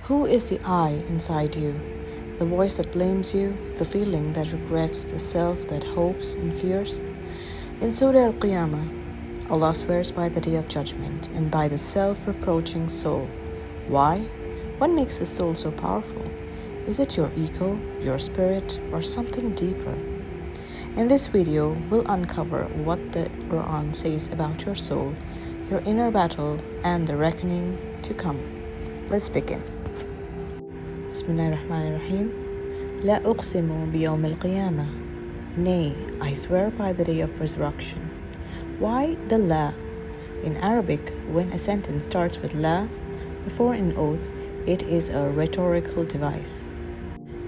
Who is the I inside you? The voice that blames you, the feeling that regrets, the self that hopes and fears? In Surah al-Qiyamah, Allah swears by the Day of Judgment and by the self-reproaching soul. Why? What makes the soul so powerful? Is it your ego, your spirit, or something deeper? In this video, we'll uncover what the Qur'an says about your soul, your inner battle, and the reckoning to come. Let's begin. Bismillahirrahmanirrahim. La uqsimu biyawm al-qiyamah. Nay, I swear by the day of resurrection. Why the la? In Arabic, when a sentence starts with la before an oath, it is a rhetorical device.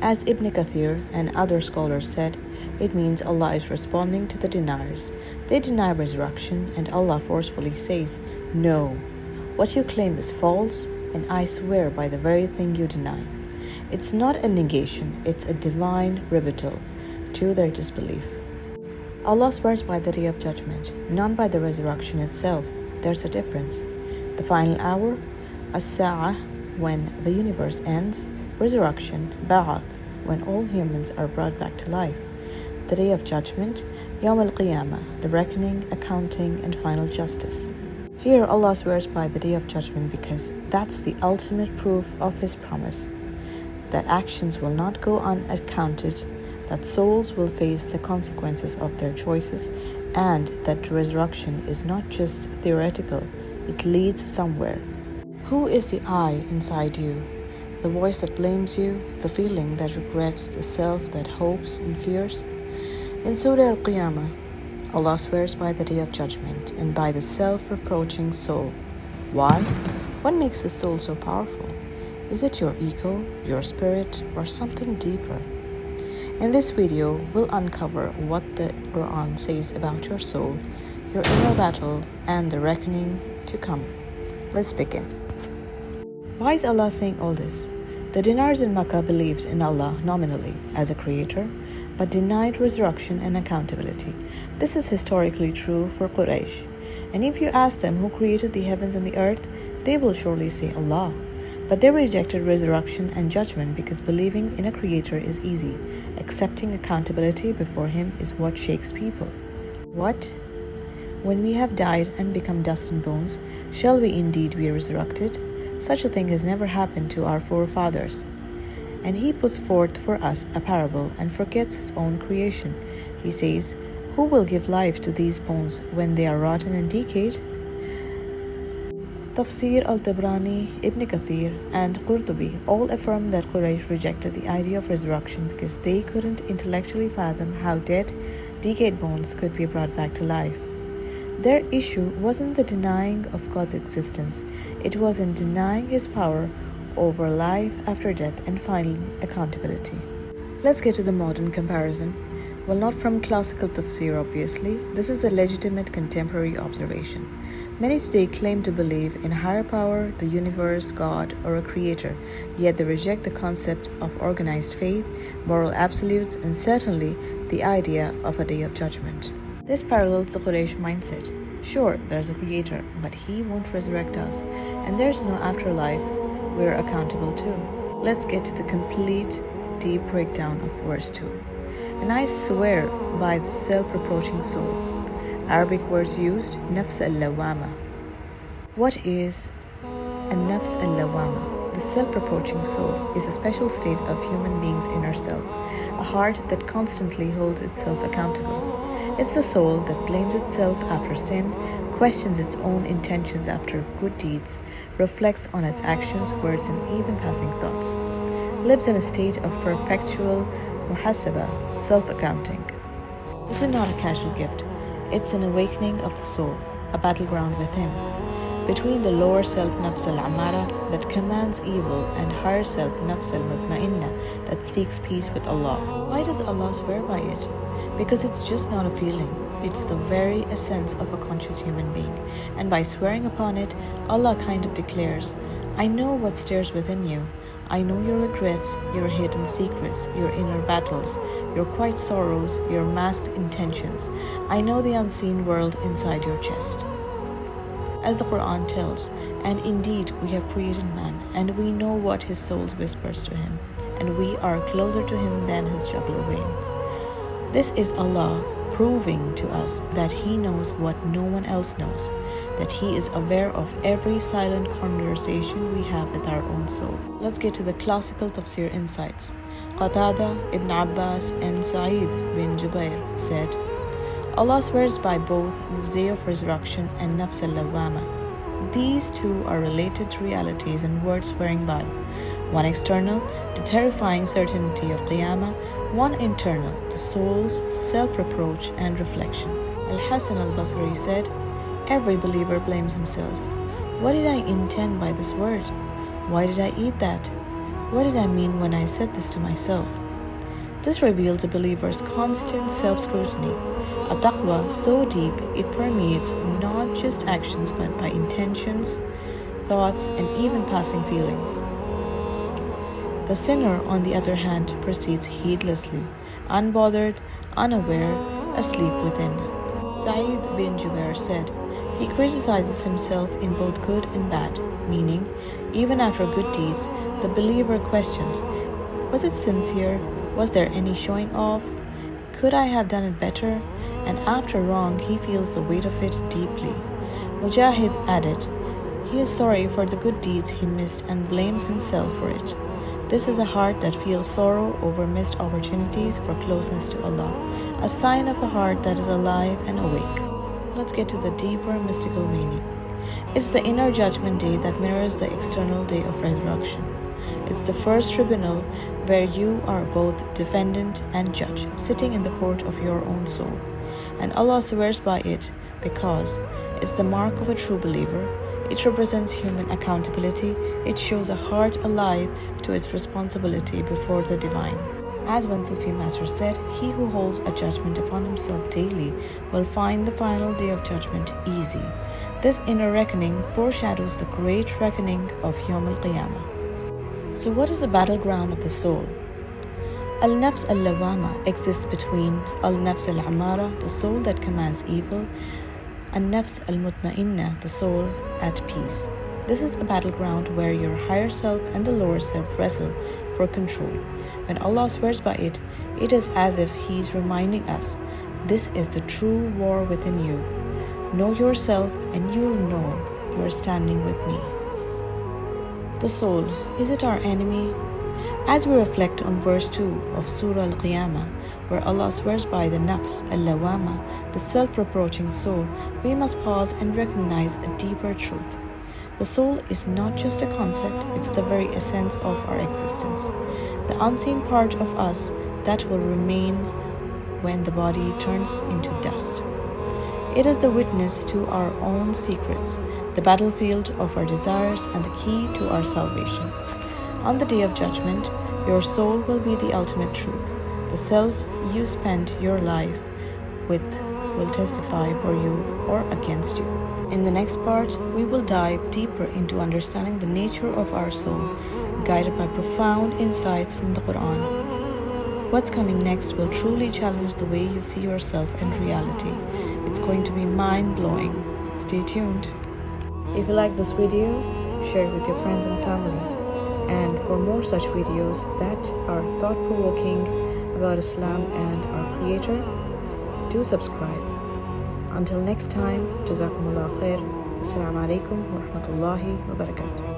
As Ibn Kathir and other scholars said, it means Allah is responding to the deniers. They deny resurrection, and Allah forcefully says, "No, what you claim is false, and I swear by the very thing you deny." It's not a negation, it's a divine rebuttal to their disbelief. Allah swears by the Day of Judgment, not by the resurrection itself. There's a difference. The final hour, as-sa'ah, when the universe ends; resurrection, ba'ath, when all humans are brought back to life; the Day of Judgment, Yawm al-Qiyamah, the reckoning, accounting, and final justice. Here Allah swears by the Day of Judgment because that's the ultimate proof of His promise, that actions will not go unaccounted, that souls will face the consequences of their choices, and that resurrection is not just theoretical, it leads somewhere. Who is the I inside you? The voice that blames you, the feeling that regrets, the self that hopes and fears? In Surah al-Qiyamah, Allah swears by the Day of Judgment and by the self-reproaching soul. Why? What makes the soul so powerful? Is it your ego, your spirit, or something deeper? In this video, we'll uncover what the Qur'an says about your soul, your inner battle, and the reckoning to come. Let's begin. Why is Allah saying all this? The deniers in Makkah believed in Allah nominally as a creator, but denied resurrection and accountability. This is historically true for Quraysh. And if you ask them who created the heavens and the earth, they will surely say Allah. But they rejected resurrection and judgment because believing in a creator is easy. Accepting accountability before him is what shakes people. What? When we have died and become dust and bones, shall we indeed be resurrected? Such a thing has never happened to our forefathers. And He puts forth for us a parable and forgets His own creation. He says, "Who will give life to these bones when they are rotten and decayed?" Tafsir al-Tabrani, Ibn Kathir, and Qurtubi all affirm that Quraysh rejected the idea of resurrection because they couldn't intellectually fathom how dead, decayed bones could be brought back to life. Their issue wasn't the denying of God's existence, it was in denying His power over life after death and final accountability. Let's get to the modern comparison. Well, not from classical tafsir, obviously. This is a legitimate contemporary observation. Many today claim to believe in higher power, the universe, God, or a creator, yet they reject the concept of organized faith, moral absolutes, and certainly the idea of a day of judgment. This parallels the Quraysh mindset. Sure, there's a creator, but He won't resurrect us, and there's no afterlife we're accountable to. Let's get to the complete, deep breakdown of verse 2. And I swear by the self-reproaching soul. Arabic words used, nafs al-lawwamah. What is An-nafs al-lawwamah? The self-reproaching soul is a special state of human being's inner self, a heart that constantly holds itself accountable. It's the soul that blames itself after sin, questions its own intentions after good deeds, reflects on its actions, words, and even passing thoughts, lives in a state of perpetual muhasabah, self-accounting. This is not a casual gift. It's an awakening of the soul, a battleground within, between the lower self nafs al-ammarah that commands evil and higher self nafs al-mutma'innah that seeks peace with Allah. Why does Allah swear by it? Because it's just not a feeling. It's the very essence of a conscious human being. And by swearing upon it, Allah kind of declares, "I know what stirs within you. I know your regrets, your hidden secrets, your inner battles, your quiet sorrows, your masked intentions. I know the unseen world inside your chest." As the Qur'an tells, and indeed we have created man, and we know what his soul whispers to him, and we are closer to him than his jugular vein. This is Allah proving to us that He knows what no one else knows, that He is aware of every silent conversation we have with our own soul. Let's get to the classical tafsir insights. Qatada, Ibn Abbas, and Sa'id bin Jubair said, Allah swears by both the day of resurrection and nafs al-lawwamah. These two are related realities and words swearing by. One external, the terrifying certainty of Qiyamah, one internal, the soul's self-reproach and reflection. Al-Hasan al-Basri said, every believer blames himself. What did I intend by this word? Why did I eat that? What did I mean when I said this to myself? This reveals a believer's constant self-scrutiny, a taqwa so deep it permeates not just actions but by intentions, thoughts, and even passing feelings. The sinner, on the other hand, proceeds heedlessly, unbothered, unaware, asleep within. Sa'id bin Jubair said, he criticizes himself in both good and bad, meaning, even after good deeds, the believer questions, was it sincere? Was there any showing off? Could I have done it better? And after wrong, he feels the weight of it deeply. Mujahid added, he is sorry for the good deeds he missed and blames himself for it. This is a heart that feels sorrow over missed opportunities for closeness to Allah, a sign of a heart that is alive and awake. Let's get to the deeper mystical meaning. It's the inner judgment day that mirrors the external day of resurrection. It's the first tribunal where you are both defendant and judge, sitting in the court of your own soul. And Allah swears by it because it's the mark of a true believer. It represents human accountability. It shows a heart alive to its responsibility before the divine. As one Sufi master said, he who holds a judgment upon himself daily will find the final day of judgment easy. This inner reckoning foreshadows the great reckoning of Yawm al-Qiyamah. So what is the battleground of the soul? Al-nafs al-lawwamah exists between al-nafs al-ammarah, the soul that commands evil, An-nafs al-mutma'innah, the soul at peace. This is a battleground where your higher self and the lower self wrestle for control. When Allah swears by it, it is as if He is reminding us, this is the true war within you. Know yourself and you will know you are standing with me. The soul, is it our enemy? As we reflect on verse 2 of Surah Al-Qiyamah, where Allah swears by the nafs al-lawwamah, the self-reproaching soul, we must pause and recognize a deeper truth. The soul is not just a concept, it's the very essence of our existence, the unseen part of us that will remain when the body turns into dust. It is the witness to our own secrets, the battlefield of our desires, and the key to our salvation. On the day of judgment, your soul will be the ultimate truth. The self you spent your life with will testify for you or against you. In the next part, we will dive deeper into understanding the nature of our soul, guided by profound insights from the Qur'an. What's coming next will truly challenge the way you see yourself and reality. It's going to be mind-blowing. Stay tuned. If you like this video, share it with your friends and family. And for more such videos that are thought-provoking about Islam and our Creator, do subscribe. Until next time, Jazakumullah khair. Assalamu alaikum wa rahmatullahi wa barakatuh.